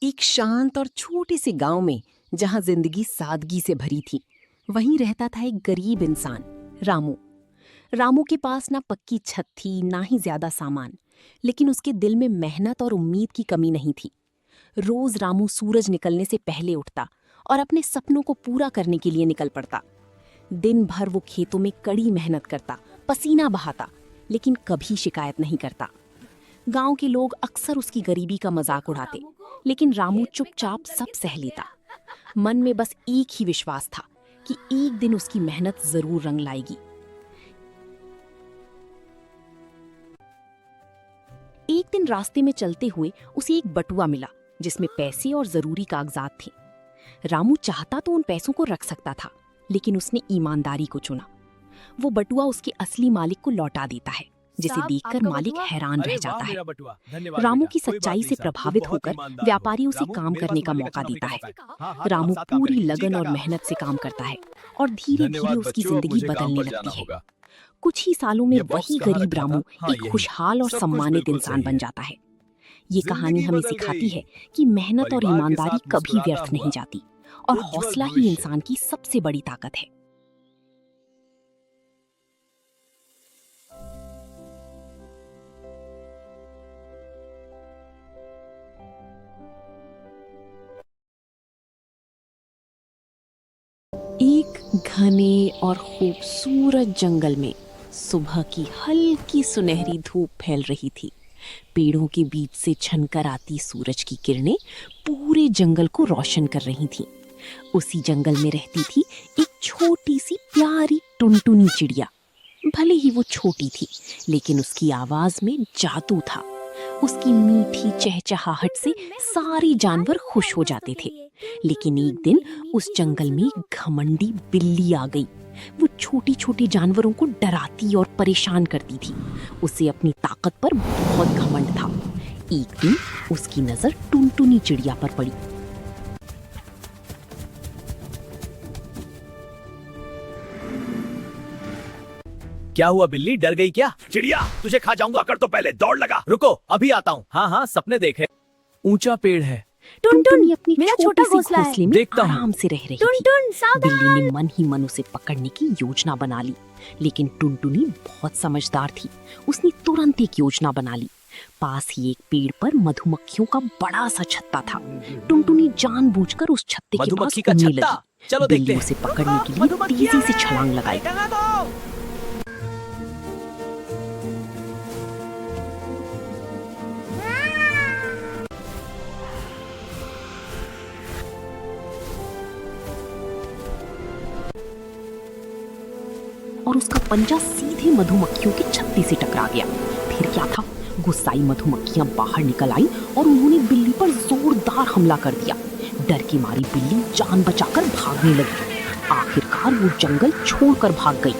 एक शांत और छोटे से गांव में जहां जिंदगी सादगी से भरी थी, वहीं रहता था एक गरीब इंसान, रामू। रामू के पास ना पक्की छत थी, ना ही ज्यादा सामान, लेकिन उसके दिल में मेहनत और उम्मीद की कमी नहीं थी। रोज रामू सूरज निकलने से पहले उठता और अपने सपनों को पूरा करने के लिए निकल पड़ता। दिन भर वो खेतों में कड़ी मेहनत करता, पसीना बहाता, लेकिन कभी शिकायत नहीं करता। गांव के लोग अक्सर उसकी गरीबी का मजाक उड़ाते, लेकिन रामू चुपचाप सब सह लेता। मन में बस एक ही विश्वास था कि एक दिन उसकी मेहनत जरूर रंग लाएगी। एक दिन रास्ते में चलते हुए उसे एक बटुआ मिला जिसमें पैसे और जरूरी कागजात थे। रामू चाहता तो उन पैसों को रख सकता था, लेकिन उसने ईमानदारी को चुना। वो बटुआ उसके असली मालिक को लौटा देता है, जिसे देखकर मालिक हैरान रह जाता है। रामू की सच्चाई से प्रभावित होकर व्यापारी उसे काम करने का मौका देता है। रामू पूरी लगन और मेहनत से काम करता है और धीरे धीरे उसकी जिंदगी बदलने लगती है। कुछ ही सालों में वही गरीब रामू एक खुशहाल और सम्मानित इंसान बन जाता है। ये कहानी हमें सिखाती है कि मेहनत और ईमानदारी कभी व्यर्थ नहीं जाती और हौसला ही इंसान की सबसे बड़ी ताकत है। एक घने और खूबसूरत जंगल में सुबह की हल्की सुनहरी धूप फैल रही थी। पेड़ों के बीच से छनकर आती सूरज की किरणें पूरे जंगल को रोशन कर रही थीं। उसी जंगल में रहती थी एक छोटी सी प्यारी टुनटुनी चिड़िया। भले ही वो छोटी थी, लेकिन उसकी आवाज में जादू था। उसकी मीठी चहचहाहट से सारे जानवर खुश हो जाते थे। लेकिन एक दिन उस जंगल में एक घमंडी बिल्ली आ गई। वो छोटी छोटी जानवरों को डराती और परेशान करती थी। उसे अपनी ताकत पर बहुत घमंड था। एक दिन उसकी नजर टुनटुनी चिड़िया पर पड़ी। क्या हुआ बिल्ली, डर गई क्या? चिड़िया, तुझे खा जाऊंगा, कर तो पहले दौड़ लगा। रुको, अभी आता हूँ। हाँ हाँ, सपने देखे। ऊंचा पेड़ है। टुनटुनी अपनी मेरा छोटा घोंसला है। घोंसले में देखता हूँ। आराम से रह रही थी। टुनटुन सावधान। बिल्ली ने मन ही मन उसे पकड़ने की योजना बना ली, लेकिन टुनटुनी बहुत समझदार थी। उसने तुरंत एक योजना बना ली। पास ही एक पेड़ पर मधुमक्खियों का बड़ा सा छत्ता था। टुनटुनी जानबूझकर उस छत्ते के पास मधुमक्खी का उड़ने छत्ता? लगी। चलो बिल्ली देखते हैं। उसे पकड़ने के लिए तेजी से छलांग लगाई। और उसका पंजा सीधे मधुमक्खियों के छत्ते से टकरा गया। फिर क्या था, गुस्साई मधुमक्खियां बाहर निकल आई और उन्होंने बिल्ली पर जोरदार हमला कर दिया। डर की मारी बिल्ली जान बचाकर भागने लगी। आखिरकार वो जंगल छोड़कर भाग गई।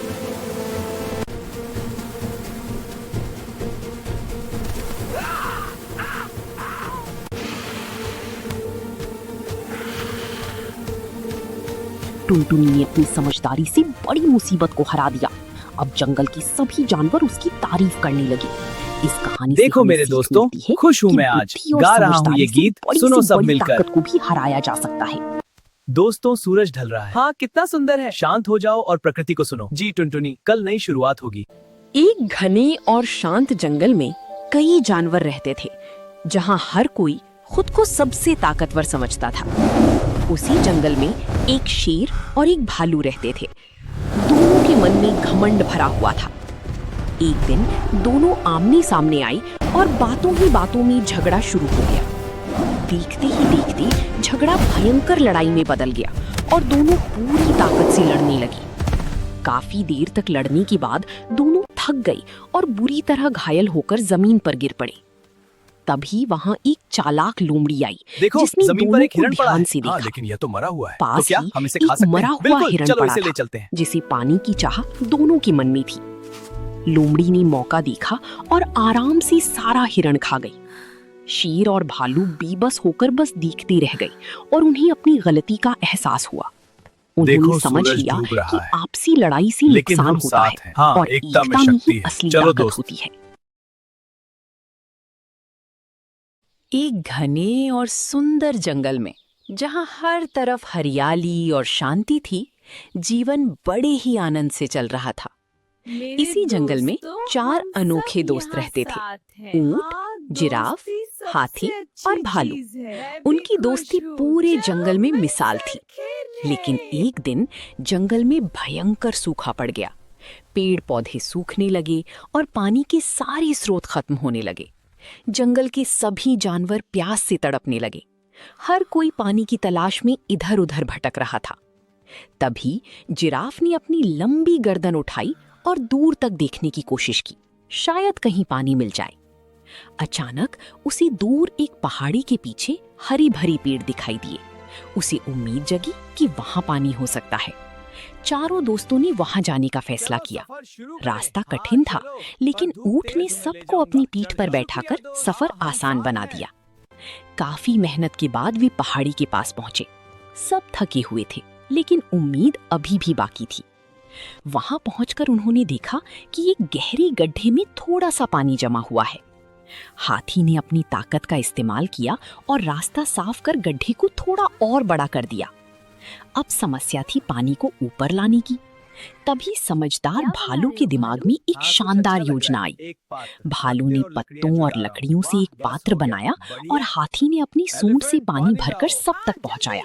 टुनटुनी ने अपनी समझदारी से बड़ी मुसीबत को हरा दिया। अब जंगल के सभी जानवर उसकी तारीफ करने लगे। इस कहानी से देखो हमें मेरे सीख दोस्तों, मिलती है खुश हूँ कि मैं आज। बुद्धि और गा रहा हूँ समझदारी ये से गीत, बड़ी सुनो से सब बड़ी मिलकर। ताकत को भी हराया जा सकता है। दोस्तों, सूरज ढल रहा है। हाँ, कितना सुंदर है। शांत हो जाओ और प्रकृति को सुनो। जी टुनटुनी, कल नई शुरुआत होगी। एक घने और शांत जंगल में कई जानवर रहते थे, जहां हर कोई खुद को सबसे ताकतवर समझता था। उसी जंगल में एक शेर और एक भालू रहते थे। दोनों के मन में घमंड भरा हुआ था। एक दिन दोनों आमने सामने आई और बातों ही बातों में झगड़ा शुरू हो गया। देखते ही देखते झगड़ा भयंकर लड़ाई में बदल गया और दोनों पूरी ताकत से लड़ने लगी। काफी देर तक लड़ने के बाद दोनों थक गए और बुरी तरह घायल होकर जमीन पर गिर पड़े। तभी वहां एक चालाक लोमड़ी आई, देखो, जिसने जमीन पर दोनों एक को हिरण पड़ा ध्यान है। से देखा। हाँ, लेकिन यह तो मरा हुआ है। पास तो क्या ही हम इसे एक खा सकते मरा हैं? हुआ बिल्कुल, हिरण चलो पड़ा इसे ले था, चलते हैं। जिसे पानी की चाह दोनों के मन में थी। लोमड़ी ने मौका देखा और आराम से सारा हिरण खा गई। शेर और भालू बेबस होकर बस देखते रह गए और उन्हें अपनी गलती का एहसास हुआ। उन्होंने देखो, समझ सूरज लिया डूब रहा कि है, आपसी लड़ाई से लेकिन नुकसान हम होता साथ है हैं। हाँ, और एकता में में शक्ति ही है। असली चलो ताकत दोस्त। होती है। एक घने और सुंदर जंगल में, जहां हर तरफ हरियाली और शांति थी, जीवन बड़े ही आनंद से चल रहा था। इसी जंगल में 4 अनोखे दोस्त रहते थे, ऊंट, जिराफ, हाथी और भालू। उनकी दोस्ती पूरे जंगल में मिसाल थी। लेकिन एक दिन जंगल में भयंकर सूखा पड़ गया। पेड़ पौधे सूखने लगे और पानी के सारे स्रोत खत्म होने लगे। जंगल के सभी जानवर प्यास से तड़पने लगे। हर कोई पानी की तलाश में इधर उधर भटक रहा था। तभी जिराफ ने अपनी लंबी गर्दन उठाई और दूर तक देखने की कोशिश की, शायद कहीं पानी मिल जाए। अचानक उसे दूर एक पहाड़ी के पीछे हरी भरी पेड़ दिखाई दिए। उसे उम्मीद जगी कि वहां पानी हो सकता है। चारों दोस्तों ने वहां जाने का फैसला किया। रास्ता कठिन था, लेकिन ऊंट ने सबको अपनी पीठ पर बैठाकर सफर आसान बना दिया। काफी मेहनत के बाद वे पहाड़ी के पास पहुंचे। सब थके हुए थे, लेकिन उम्मीद अभी भी बाकी थी। वहां पहुंचकर उन्होंने देखा कि एक गहरे गड्ढे में थोड़ा सा पानी जमा हुआ है। हाथी ने अपनी ताकत का इस्तेमाल किया और रास्ता साफ कर गड्ढे को थोड़ा और बड़ा कर दिया। अब समस्या थी पानी को ऊपर लाने की। तभी समझदार भालू के दिमाग में एक शानदार योजना आई। भालू ने पत्तों और लकड़ियों से एक पात्र बनाया और हाथी ने अपनी सूंड से पानी भरकर सब तक पहुंचाया।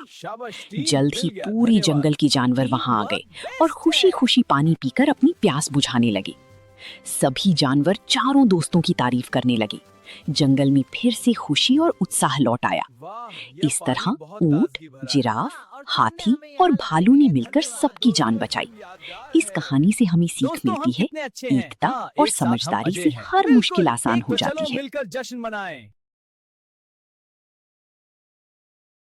जल्द ही पूरी जंगल के जानवर वहां आ गए और खुशी खुशी पानी पीकर अपनी प्यास बुझाने लगे। सभी जानवर चारों दोस्तों की तारीफ करने लगे। जंगल में फिर से खुशी और उत्साह लौट आया। इस तरह ऊंट, जिराफ, हाथी और भालू ने मिलकर सबकी जान बचाई। इस कहानी से हमें सीख मिलती है, एकता और समझदारी से हर मुश्किल आसान हो जाती है। मिलकर जश्न मनाएं।